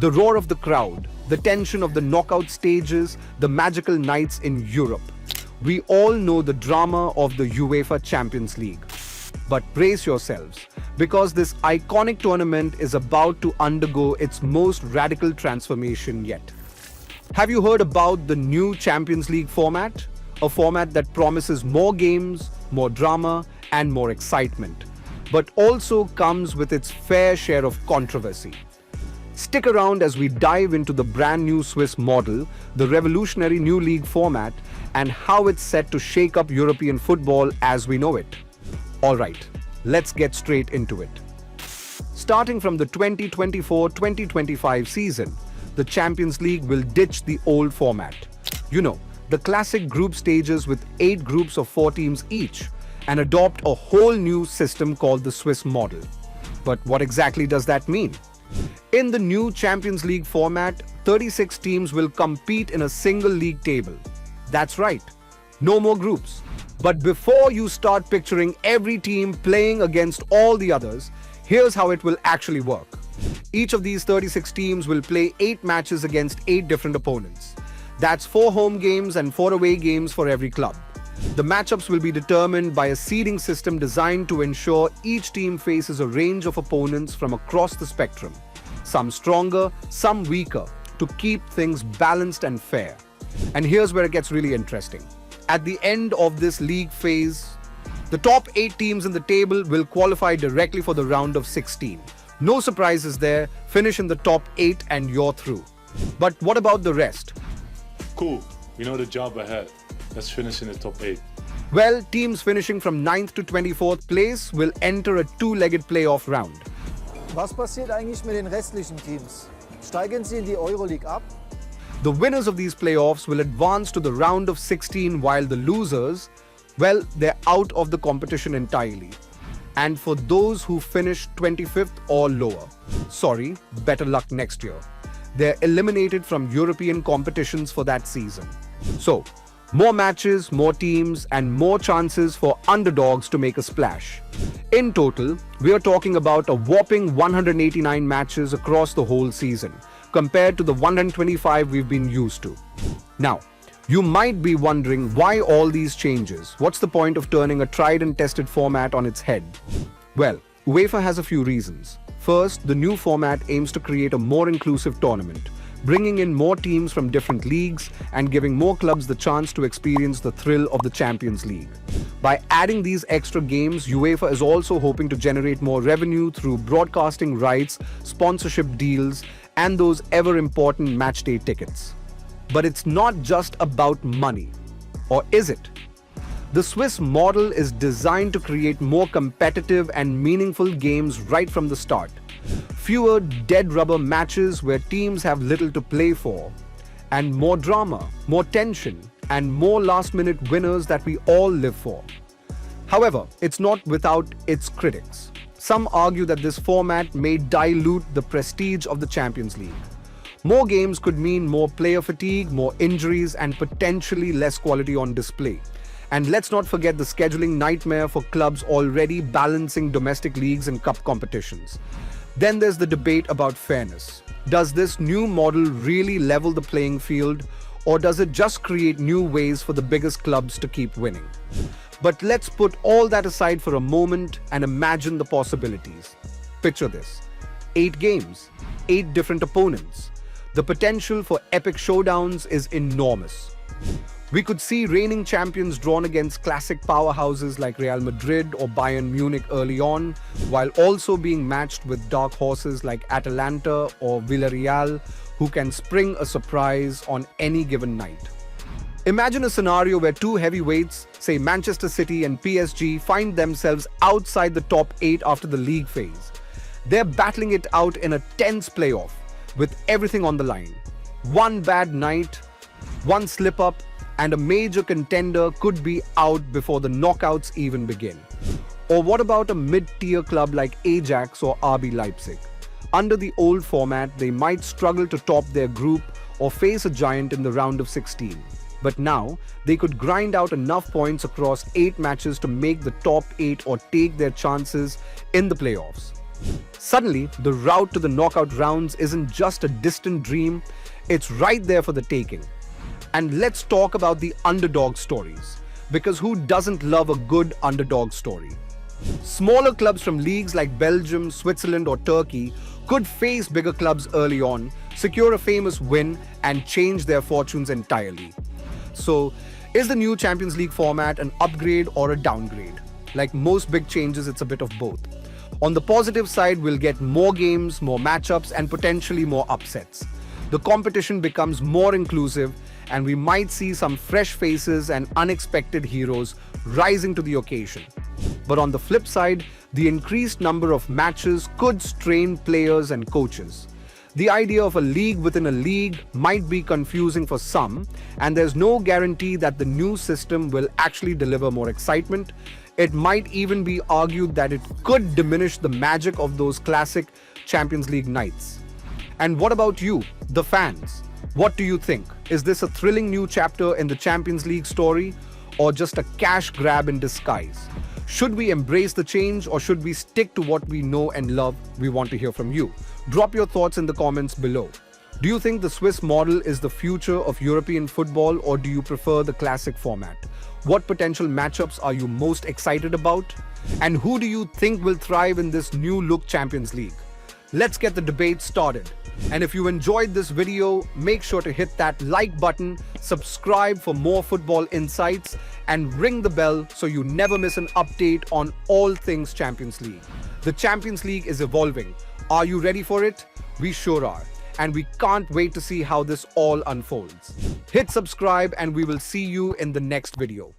The roar of the crowd, the tension of the knockout stages, the magical nights in Europe. We all know the drama of the UEFA Champions League. But brace yourselves, because this iconic tournament is about to undergo its most radical transformation yet. Have you heard about the new Champions League format? A format that promises more games, more drama, and more excitement, but also comes with its fair share of controversy. Stick around as we dive into the brand new Swiss model, the revolutionary new league format, and how it's set to shake up European football as we know it. Alright, let's get straight into it. Starting from the 2024-2025 season, the Champions League will ditch the old format. You know, the classic group stages with 8 groups of 4 teams each, and adopt a whole new system called the Swiss model. But what exactly does that mean? In the new Champions League format, 36 teams will compete in a single league table. That's right, no more groups. But before you start picturing every team playing against all the others, here's how it will actually work. Each of these 36 teams will play 8 matches against 8 different opponents. That's 4 home games and 4 away games for every club. The matchups will be determined by a seeding system designed to ensure each team faces a range of opponents from across the spectrum, some stronger, some weaker, to keep things balanced and fair. And here's where it gets really interesting. At the end of this league phase, the top 8 teams in the table will qualify directly for the round of 16. No surprises there, finish in the top 8 and you're through. But what about the rest? Cool, we know the job ahead. Let's finish in the top 8. Well, teams finishing from 9th to 24th place will enter a 2-legged playoff round. Was passiert eigentlich mit den restlichen Teams? Steigen sie in die Euroleague ab? The winners of these playoffs will advance to the round of 16, while the losers, well, they're out of the competition entirely. And for those who finish 25th or lower, sorry, better luck next year. They're eliminated from European competitions for that season. So, more matches, more teams, and more chances for underdogs to make a splash. In total, we are talking about a whopping 189 matches across the whole season, compared to the 125 we've been used to. Now, you might be wondering why all these changes? What's the point of turning a tried and tested format on its head? Well, UEFA has a few reasons. First, the new format aims to create a more inclusive tournament, bringing in more teams from different leagues and giving more clubs the chance to experience the thrill of the Champions League. By adding these extra games, UEFA is also hoping to generate more revenue through broadcasting rights, sponsorship deals, and those ever-important matchday tickets. But it's not just about money. Or is it? The Swiss model is designed to create more competitive and meaningful games right from the start. Fewer dead rubber matches where teams have little to play for, and more drama, more tension, and more last-minute winners that we all live for. However, it's not without its critics. Some argue that this format may dilute the prestige of the Champions League. More games could mean more player fatigue, more injuries, and potentially less quality on display. And let's not forget the scheduling nightmare for clubs already balancing domestic leagues and cup competitions. Then there's the debate about fairness. Does this new model really level the playing field, or does it just create new ways for the biggest clubs to keep winning? But let's put all that aside for a moment and imagine the possibilities. Picture this: 8 games, 8 different opponents. The potential for epic showdowns is enormous. We could see reigning champions drawn against classic powerhouses like Real Madrid or Bayern Munich early on, while also being matched with dark horses like Atalanta or Villarreal, who can spring a surprise on any given night. Imagine a scenario where 2 heavyweights, say Manchester City and PSG, find themselves outside the top 8 after the league phase. They're battling it out in a tense playoff, with everything on the line. One bad night, one slip-up, and a major contender could be out before the knockouts even begin. Or what about a mid-tier club like Ajax or RB Leipzig? Under the old format, they might struggle to top their group or face a giant in the round of 16. But now, they could grind out enough points across 8 matches to make the top 8 or take their chances in the playoffs. Suddenly, the route to the knockout rounds isn't just a distant dream, it's right there for the taking. And let's talk about the underdog stories, because who doesn't love a good underdog story? Smaller clubs from leagues like Belgium, Switzerland, or Turkey could face bigger clubs early on, secure a famous win, and change their fortunes entirely. So, is the new Champions League format an upgrade or a downgrade? Like most big changes, it's a bit of both. On the positive side, we'll get more games, more matchups, and potentially more upsets. The competition becomes more inclusive, and we might see some fresh faces and unexpected heroes rising to the occasion. But on the flip side, the increased number of matches could strain players and coaches. The idea of a league within a league might be confusing for some, and there's no guarantee that the new system will actually deliver more excitement. It might even be argued that it could diminish the magic of those classic Champions League nights. And what about you, the fans? What do you think? Is this a thrilling new chapter in the Champions League story, or just a cash grab in disguise? Should we embrace the change, or should we stick to what we know and love? We want to hear from you. Drop your thoughts in the comments below. Do you think the Swiss model is the future of European football, or do you prefer the classic format? What potential matchups are you most excited about? And who do you think will thrive in this new look Champions League? Let's get the debate started. And if you enjoyed this video, make sure to hit that like button, subscribe for more football insights, and ring the bell so you never miss an update on all things Champions League. The Champions League is evolving. Are you ready for it? We sure are. And we can't wait to see how this all unfolds. Hit subscribe and we will see you in the next video.